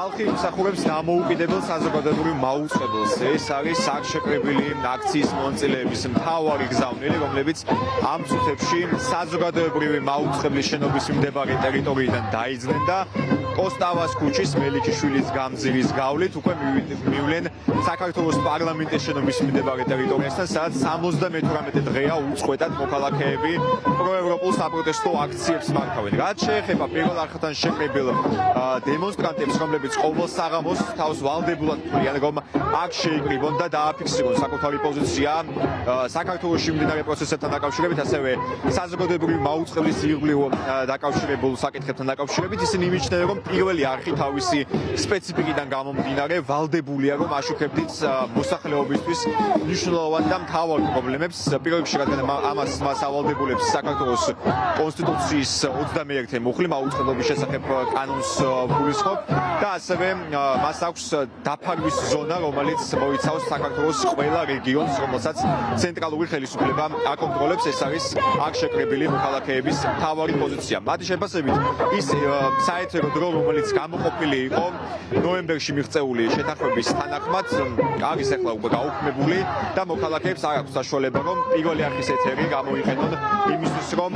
ხალხი იმსახურებს დამოუკიდებელ საზოგადოებრივ მაუწყებელს. ეს არის საგშეკრებილი აქციის მონაწილეების მთავარი გზავნილი, რომლებიც ამ წუთებში საზოგადოებრივი მაუწყებლის შენობის მდებარე ტერიტორიიდან დაიძნენ და კოსტავას ქუჩის მელიქიშვილის გამზირის გავლით უკვე მივლენ საქართველოს პარლამენტის შენობის მდებარე ტერიტორიასთან, სადაც 78 დღეა უწყვეტად მოქალაქეები პროევროპულ საპროტესტო აქციებს მართავენ. რაც შეეხება პირველ არხთან შეკრებილ დემონსტრანტებს, რომლებიც ყოველ საღამოს თავს ვალდებულად თვლიან, რომ აქ შეიკრიბონ და დააფიქსირონ საკუთარი პოზიცია საქართველოში მიმდინარე პროცესებთან დაკავშირებით, ასევე საზოგადოებრივი მაუწყებლის ირგვლივ დაკავშირებულ საკითხებთან დაკავშირებით, ისინი იმიჩნევენ, რომ პირველი არხი თავისი სპეციფიკიდან გამომდინარე ვალდებულია, რომ აშუქებდით მოსახლეობისთვის მნიშვნელოვან და მთავარ პრობლემებს. პირველ რიგში, რადგან მას ავალდებულებს საქართველოს კონსტიტუციის 21 მუხლი მაუწყებლობის შესახებ კანონს გულისხმობ და ასევე მას აქვს დაფარვის ზონა, რომელიც მოიცავს საქართველოს ყველა რეგიონს, რომელსაც ცენტრალური ხელისუფლება აკონტროლებს. ეს არის აქ შეკრებილი მოქალაქეების მთავარი პოზიცია. მათი შეფასებით, ის საეთერო დრო, რომელიც გამოყოფილი იყო ნოემბერში მიღწეული შეთანხმების თანახმად, არის ახლა უკვე გაუქმებული და მოქალაქეებს არ აქვს საშუალება, რომ პირველი არხის ეთერი გამოიყენონ იმისთვის, რომ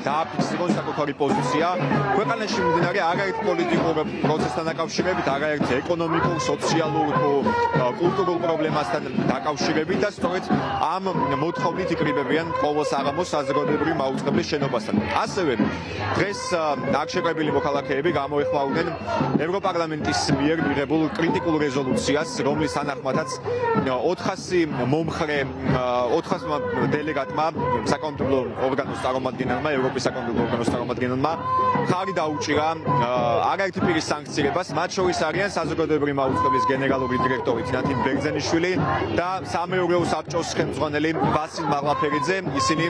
დააფიქსირონ საკუთარი პოზიცია ქვეყანაში მიმდინარე არაერთ პოლიტიკურ პროცესთან დაკავშირებით, არაერთ ეკონომიკურ, სოციალურ თუ კულტურულ პრობლემასთან დაკავშირებით და სწორედ ამ მოთხოვნით იკრიბებიან ყოველ საღამოს საზოგადოებრივი მაუწყებლის შენობასთან. ასევე დღეს აქ შეკრებილი მოქალაქეები გამოეხმაურნენ ევროპარლამენტის მიერ მიღებულ კრიტიკულ რეზოლუციას, რომლის თანახმადაც 400 მომხრე 400 დელეგატმა საკანონმდებლო ორგანოს წარმომადგენელმა, ევროპის საკანონმდებლო ორგანოს წარმომადგენელმა ხარი დაუჭირა არაერთი პირის სანქციებას, მათ შორის არიან საზოგადოებრივი მაუწყებლის გენერალური დირექტორი თინათინ ბერძენიშვილი და სამეურვეო საბჭოს ხელმძღვანელი ვასილ მაღლაფერიძე. ისინი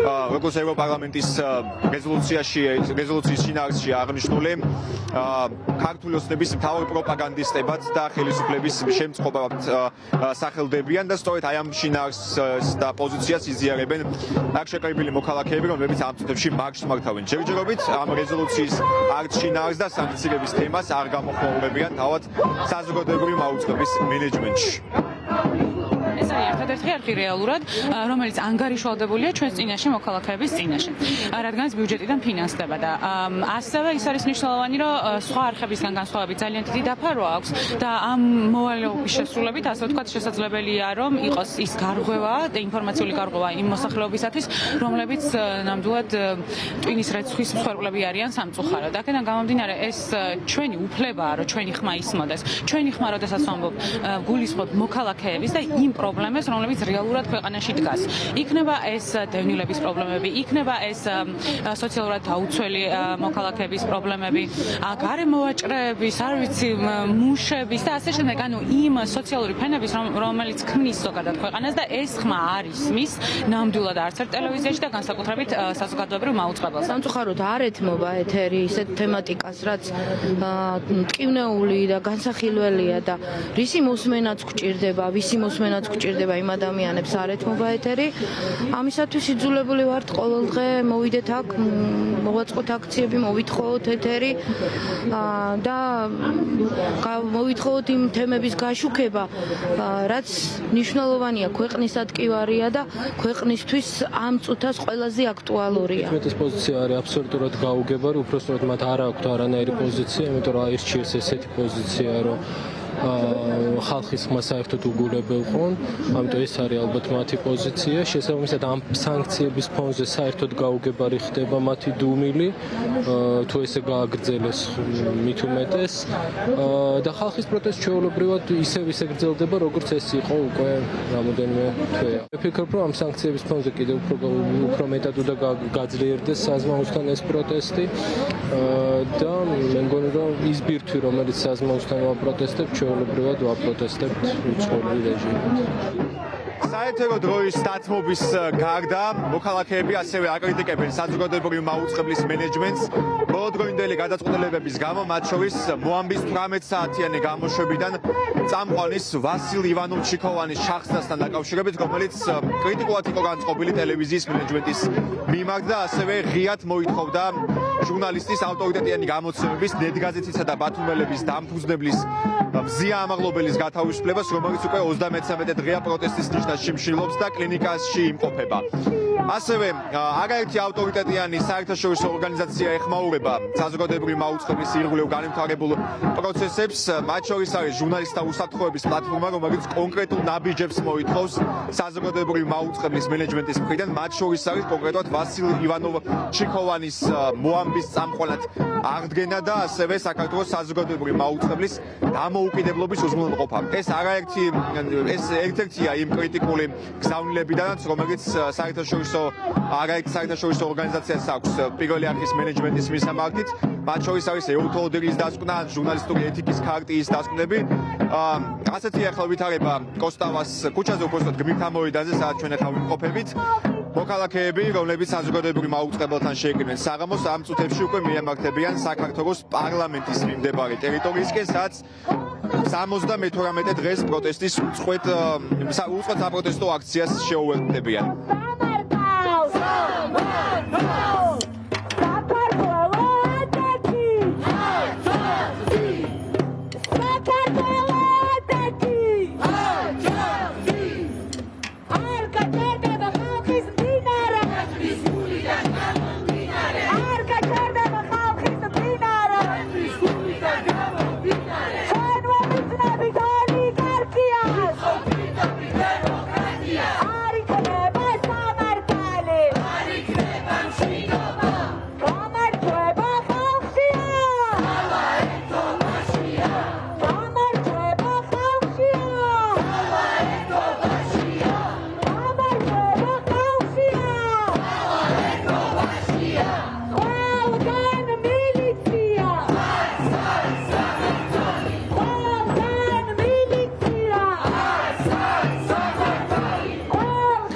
როგორც ევროპარლამენტის რეზოლუციის შინაარსში აღნიშნული ქართული ოცნების მთავარ პროპაგანდისტებად და ხელისუფლების შემწყობად სახელდებიან და სწორედ აი ამ შინაარსს და პოზიციას იზიარებენ აქ შეკრებილი მოქალაქეები, რომლებიც ამ წუთებში მარშს მართავენ. ჯერჯერობით ამ რეზოლუციის არც შინაარსს და სანქციების თემას არ გამოხმაურებიან თავად საზოგადოებრივი მაუწყებლის მენეჯმენტში. ეს არის ერთადერთი არხი რეალურად, რომელიც ანგარიშვალდებულია ჩვენს წინაშე მოქალაქეების წინაშე, რადგან ეს ბიუჯეტიდან ფინანსდება და ასევე ის არის მნიშვნელოვანი, რომ სხვა არხებისგან განსხვავებით ძალიან დიდი დაფარვა აქვს და ამ მოვალეობის შესრულებით, ასე ვთქვათ, შესაძლებელია, რომ იყოს ის გარღვევა, ინფორმაციული გარღვევა იმ მოსახლეობისათვის, რომლებიც ნამდვილად ტვინის რეცხვის მსხვერპლები არიან სამწუხაროდ. აქედან გამომდინარე, ეს ჩვენი უფლებაა, რომ ჩვენი ხმა ისმოდეს. ჩვენი ხმა, როდესაც ვამბობ, გულისხმობ მოქალაქეების და იმ პრობლემებს, რომლებიც რეალურად ქვეყანაში დგას. იქნება ეს დევნილების პრობლემები, იქნება ეს სოციალურად დაუცველი მოქალაქეების პრობლემები, გარემოვაჭრეების, არ ვიცი, მუშების და ასე შემდეგ, ანუ იმ სოციალური ფენების, რომელიც ქმნის ზოგადად ქვეყანას და ეს ხმა არ ისმის ნამდვილად არც ერთ ტელევიზიაში და განსაკუთრებით საზოგადოებრივ მაუწყებელს. სამწუხაროდ არ ეთმობა ეთერი ისეთ თემატიკას, რაც მტკივნეული და განსახილველია და რისი მოსმენაც გვჭირდება, ვისი მოსმენაც გვჭირდება იმ ადამიანებს არ ეთმობა ეთერი. ამისათვის იძულებული ვართ ყოველ დღე მოვიდეთ აქ, მოვაწყოთ აქციები, მოვითხოვოთ ეთერი და მოვითხოვოთ იმ თემების გაშუქება, რაც მნიშვნელოვანია ქვეყნის ატკივარია და ქვეყნისთვის ამ წუთას ყველაზე აქტუალურია. ეს პოზიცია არის აბსოლუტურად გაუგებარი, უბრალოდ მათ არ აქვთ არანაირი პოზიცია, იმიტომ რომ აირჩიეს ესეთი პოზიცია, რომ ხალხის ხმა საერთოდ უგულებელყონ, ამიტომ ეს არის ალბათ მათი პოზიცია. შესაბამისად ამ სანქციების ფონზე საერთოდ გაუგებარი ხდება მათი დუმილი, თუ ესე გააგრძელეს მით უმეტეს და ხალხის პროტესტი ჩვეულებრივად ისევ გრძელდება, როგორც ეს იყო უკვე რამოდენიმე თვე. ვფიქრობ, რომ ამ სანქციების ფონზე კიდევ უფრო მეტად უნდა გაძლიერდეს საზმაოსთან ეს პროტესტი და მე მგონი, რომ ის ბირთვი, რომელიც საზმაოსთან ვაპროტესტებთ, ჩვეულებრივად ვაპროტესტებთ უცხოური რეჟიმით. საეთერო დროის დათმობის გარდა მოქალაქეები ასევე აკრიტიკებენ საზოგადოებრივი მაუწყებლის მენეჯმენტს ბოლოდროინდელი გადაწყვეტილებების გამო, მათ შორის მოამბის 18 საათიანი გამოშვებიდან წამყვანის ვასილ ივანოვ-ჩიქოვანის შახსთან დაკავშირებით, რომელიც კრიტიკულად იყო განწყობილი ტელევიზიის მენეჯმენტის მიმართ და ასევე ღიად მოითხოვდა ჟურნალისტის ავტორიტეტიანი გამოცემების ნედგაზეთისა და ბათუმელების დამფუძნებლის მზია ამაღლობელის გათავისუფლებას, რომელიც უკვე 33 დღეა პროტესტის ნიშნაში მშილობს და კლინიკაში იმყოფება. ასევე არაერთი ავტორიტეტიანი საერთაშორისო ორგანიზაცია ეხმაურება საზოგადოებრივი მაუწყებლის ირგვლივ განვითარებულ პროცესებს, მათ შორის არის ჟურნალისტთა უსაფრთხოების პლატფორმა, რომელიც კონკრეტულ ნაბიჯებს მოითხოვს საზოგადოებრივი მაუწყებლის მენეჯმენტის მხრიდან, მათ შორის არის კონკრეტულად ვასილ ივანოვ-ჩიქოვანის მოამბის წამყვანად აღდგენა და ასევე საქართველოს საზოგადოებრივი მაუწყებლის დამოუკიდებლობის უზრუნველყოფა. ეს ერთ-ერთია იმ კრიტიკული გზავნილებიდანაც, რომელიც საერთაშორისო ორგანიზაციას აქვს პირველი არხის მენეჯმენტის მისამართით, მათ შორის არის ეუთოდერის დასკვნა, ჟურნალისტური ეთიკის ქარტიის დასკვნები. ასეთია ახლა ვითარება კოსტავას ქუჩაზე, უბრალოდ გმირთა მოედანზე, სადაც ჩვენ ახლა ვიმყოფებით. მოქალაქეები, რომლებიც საზოგადოებრივ მაუწყებელთან შეიკრიბნენ საღამოს, ამ წუთებში უკვე მიემართებიან საქართველოს პარლამენტის მიმდებარე ტერიტორიისკენ, სადაც 78 დღეს პროტესტის უწყვეტ საპროტესტო აქციას შეუერთდებიან.